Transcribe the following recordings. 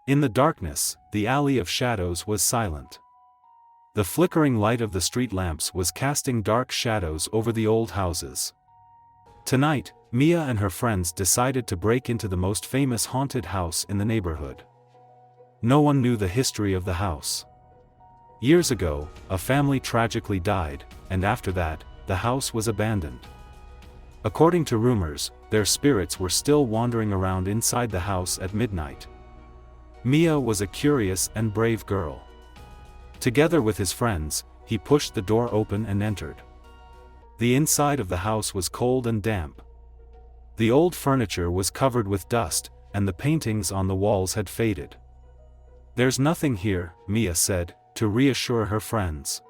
In the darkness, the alley of shadows was silent. The flickering light of the street lamps was casting dark shadows over the old houses. Tonight, Mia and her friends decided to break into the most famous haunted house in the neighborhood. No one knew the history of the house. Years ago, a family tragically died, and after that, the house was abandoned. According to rumors, their spirits were still wandering around inside the house at midnight. Mia was a curious and brave girl. Together with his friends, he pushed the door open and entered. The inside of the house was cold and damp. The old furniture was covered with dust, and the paintings on the walls had faded. "There's nothing here," Mia said, to reassure her friends.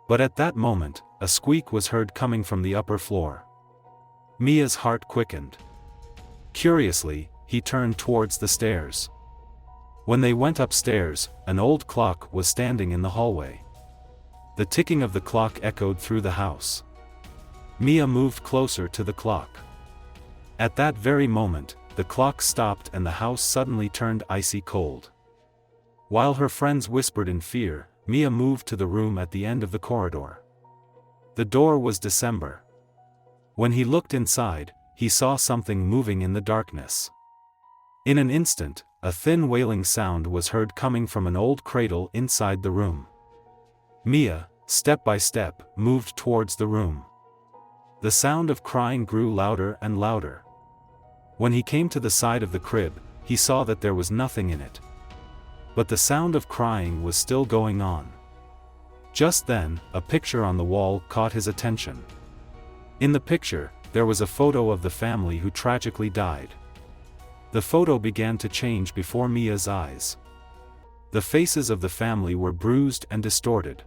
But at that moment, a squeak was heard coming from the upper floor. Mia's heart quickened. Curiously, he turned towards the stairs. When they went upstairs, an old clock was standing in the hallway. The ticking of the clock echoed through the house. Mia moved closer to the clock. At that very moment, the clock stopped and the house suddenly turned icy cold. While her friends whispered in fear, Mia moved to the room at the end of the corridor. The door was December. When he looked inside, he saw something moving in the darkness. In an instant, a thin wailing sound was heard coming from an old cradle inside the room. Mia, step by step, moved towards the room. The sound of crying grew louder and louder. When he came to the side of the crib, he saw that there was nothing in it. But the sound of crying was still going on. Just then, a picture on the wall caught his attention. In the picture, there was a photo of the family who tragically died. The photo began to change before Mia's eyes. The faces of the family were bruised and distorted.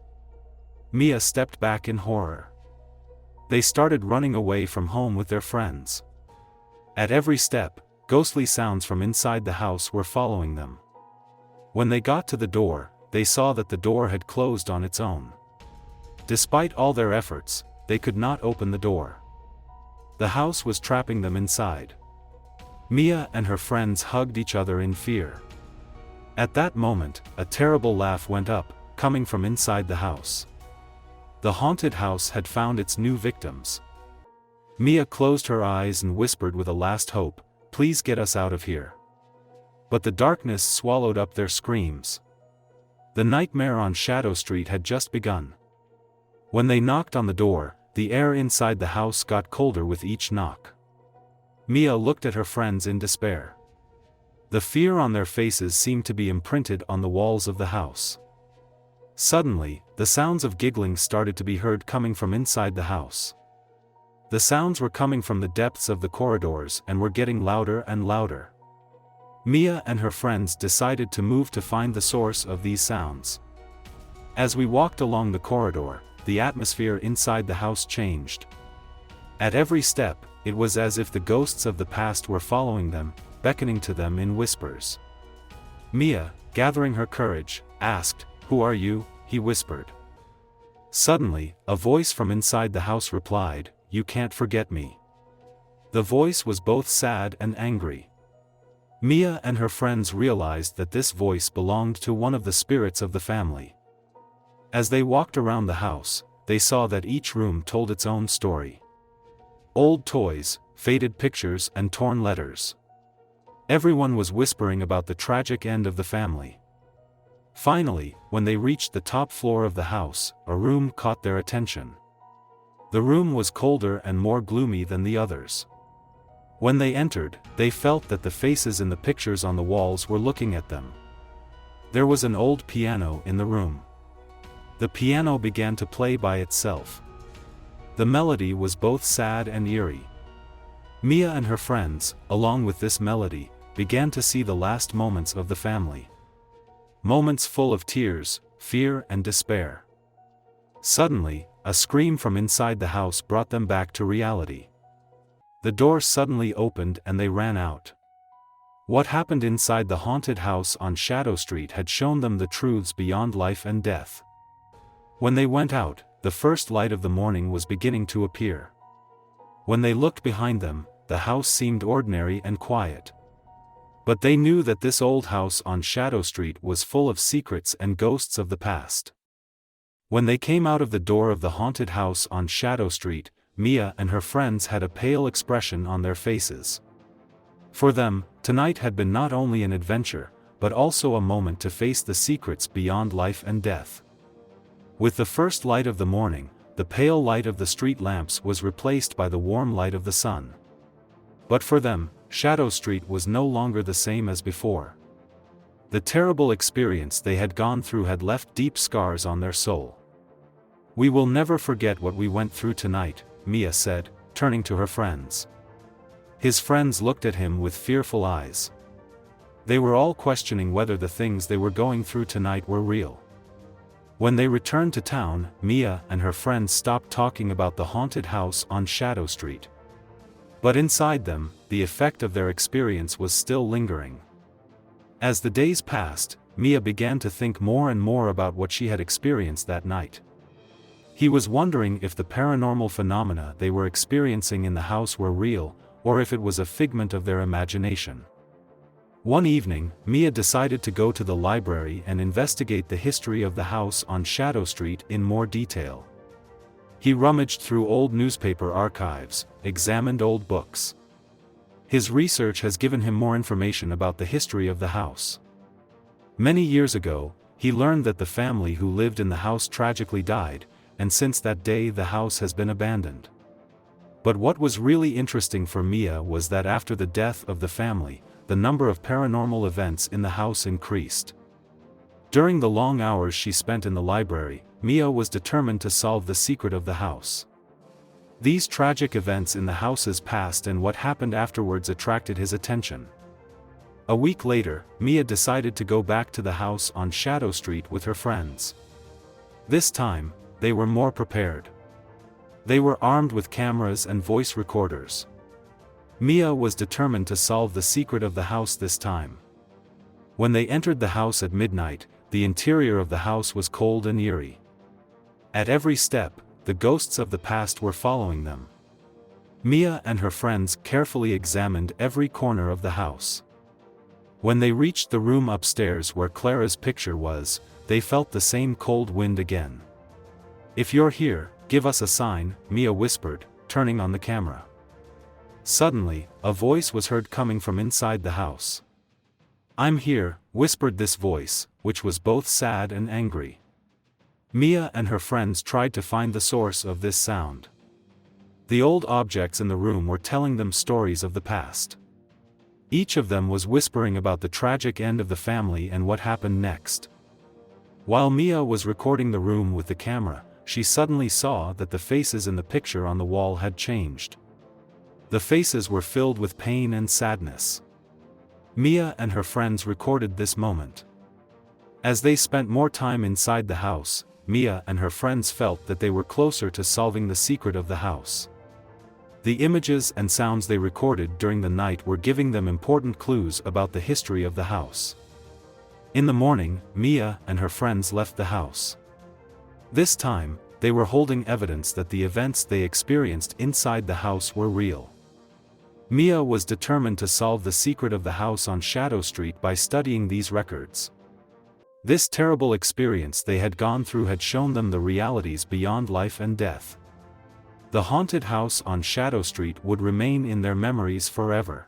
Mia stepped back in horror. They started running away from home with their friends. At every step, ghostly sounds from inside the house were following them. When they got to the door, they saw that the door had closed on its own. Despite all their efforts, they could not open the door. The house was trapping them inside. Mia and her friends hugged each other in fear. At that moment, a terrible laugh went up, coming from inside the house. The haunted house had found its new victims. Mia closed her eyes and whispered with a last hope, "Please get us out of here." But the darkness swallowed up their screams. The nightmare on Shadow Street had just begun. When they knocked on the door, the air inside the house got colder with each knock. Mia looked at her friends in despair. The fear on their faces seemed to be imprinted on the walls of the house. Suddenly, the sounds of giggling started to be heard coming from inside the house. The sounds were coming from the depths of the corridors and were getting louder and louder. Mia and her friends decided to move to find the source of these sounds. As we walked along the corridor, the atmosphere inside the house changed. At every step, it was as if the ghosts of the past were following them, beckoning to them in whispers. Mia, gathering her courage, asked, "Who are you?" he whispered. Suddenly, a voice from inside the house replied, "You can't forget me." The voice was both sad and angry. Mia and her friends realized that this voice belonged to one of the spirits of the family. As they walked around the house, they saw that each room told its own story. Old toys, faded pictures and torn letters. Everyone was whispering about the tragic end of the family. Finally, when they reached the top floor of the house, a room caught their attention. The room was colder and more gloomy than the others. When they entered, they felt that the faces in the pictures on the walls were looking at them. There was an old piano in the room. The piano began to play by itself. The melody was both sad and eerie. Mia and her friends, along with this melody, began to see the last moments of the family. Moments full of tears, fear and despair. Suddenly, a scream from inside the house brought them back to reality. The door suddenly opened and they ran out. What happened inside the haunted house on Shadow Street had shown them the truths beyond life and death. When they went out, the first light of the morning was beginning to appear. When they looked behind them, the house seemed ordinary and quiet. But they knew that this old house on Shadow Street was full of secrets and ghosts of the past. When they came out of the door of the haunted house on Shadow Street, Mia and her friends had a pale expression on their faces. For them, tonight had been not only an adventure, but also a moment to face the secrets beyond life and death. With the first light of the morning, the pale light of the street lamps was replaced by the warm light of the sun. But for them, Shadow Street was no longer the same as before. The terrible experience they had gone through had left deep scars on their soul. "We will never forget what we went through tonight," Mia said, turning to her friends. His friends looked at him with fearful eyes. They were all questioning whether the things they were going through tonight were real. When they returned to town, Mia and her friends stopped talking about the haunted house on Shadow Street. But inside them, the effect of their experience was still lingering. As the days passed, Mia began to think more and more about what she had experienced that night. He was wondering if the paranormal phenomena they were experiencing in the house were real, or if it was a figment of their imagination. One evening, Mia decided to go to the library and investigate the history of the house on Shadow Street in more detail. He rummaged through old newspaper archives, examined old books. His research has given him more information about the history of the house. Many years ago, he learned that the family who lived in the house tragically died, and since that day the house has been abandoned. But what was really interesting for Mia was that after the death of the family, the number of paranormal events in the house increased. During the long hours she spent in the library, Mia was determined to solve the secret of the house. These tragic events in the house's past and what happened afterwards attracted his attention. A week later, Mia decided to go back to the house on Shadow Street with her friends. This time, they were more prepared. They were armed with cameras and voice recorders. Mia was determined to solve the secret of the house this time. When they entered the house at midnight, the interior of the house was cold and eerie. At every step, the ghosts of the past were following them. Mia and her friends carefully examined every corner of the house. When they reached the room upstairs where Clara's picture was, they felt the same cold wind again. "If you're here, give us a sign," Mia whispered, turning on the camera. Suddenly, a voice was heard coming from inside the house. "I'm here," whispered this voice, which was both sad and angry. Mia and her friends tried to find the source of this sound. The old objects in the room were telling them stories of the past. Each of them was whispering about the tragic end of the family and what happened next. While Mia was recording the room with the camera, she suddenly saw that the faces in the picture on the wall had changed. The faces were filled with pain and sadness. Mia and her friends recorded this moment. As they spent more time inside the house, Mia and her friends felt that they were closer to solving the secret of the house. The images and sounds they recorded during the night were giving them important clues about the history of the house. In the morning, Mia and her friends left the house. This time, they were holding evidence that the events they experienced inside the house were real. Mia was determined to solve the secret of the house on Shadow Street by studying these records. This terrible experience they had gone through had shown them the realities beyond life and death. The haunted house on Shadow Street would remain in their memories forever.